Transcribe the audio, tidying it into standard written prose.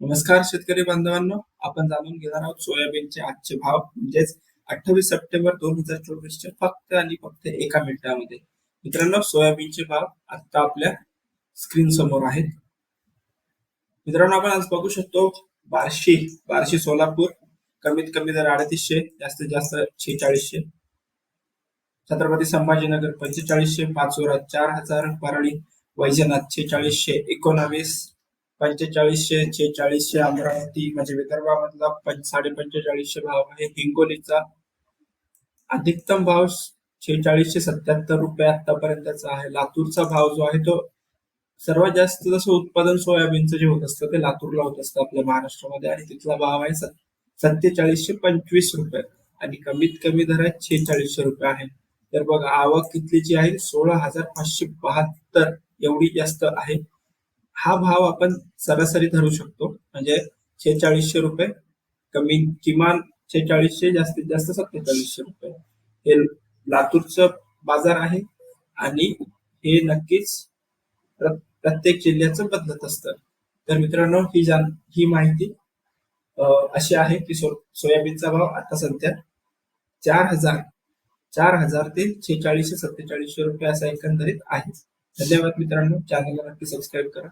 नमस्कार शेतकरी बांधवांनो, आपण जाणून घेणार आहोत सोयाबीनचे आजचे भाव म्हणजेच 28 सप्टेंबर 2024 चे फक्त आणि फक्त एका मिनिटामध्ये. मित्रांनो, सोयाबीनचे भाव आता आपल्या स्क्रीन समोर आहेत. मित्रांनो, आपण आज बघू शकतो बार्शी सोलापूर कमीत कमी दर 3800, जास्तीत जास्त 4600. छत्रपती संभाजीनगर 4500, पाचोरा 4000, परळी वैजनाथ 4600 19, 4500 4600, अमरावती म्हणजे विदर्भामधला 4500 भाव आहे. हिंगोलीचा अधिकतम भाव 4677 रुपये आतापर्यंतचा आहे. लातूरचा भाव जो आहे तो सर्वात जास्त जसं उत्पादन सोयाबीनचं जे होत असतं ते लातूरला होत असतं आपल्या महाराष्ट्रामध्ये, आणि तिथला भाव आहे 4725 रुपये आणि कमीत कमी दर आहे 4600 रुपये आहे. तर बघा, आवक कितीची आहे? 16572 एवढी जास्त आहे. हा भाव आपण सरासरी धरू शकतो, म्हणजे 4600 रुपये, किमान 4600, जास्तीत जास्त 4700 रुपये हे लातूरचं बाजार आहे. आणि हे नक्कीच प्रत्येक जिल्ह्याचं बदलत असतं. तर मित्रांनो, ही माहिती अशी आहे की सोयाबीनचा भाव आता सध्या 4000 ते 4600 4700 रुपये असा एकंदरीत आहे. धन्यवाद मित्रांनो, चॅनलला नक्की सबस्क्राईब करा.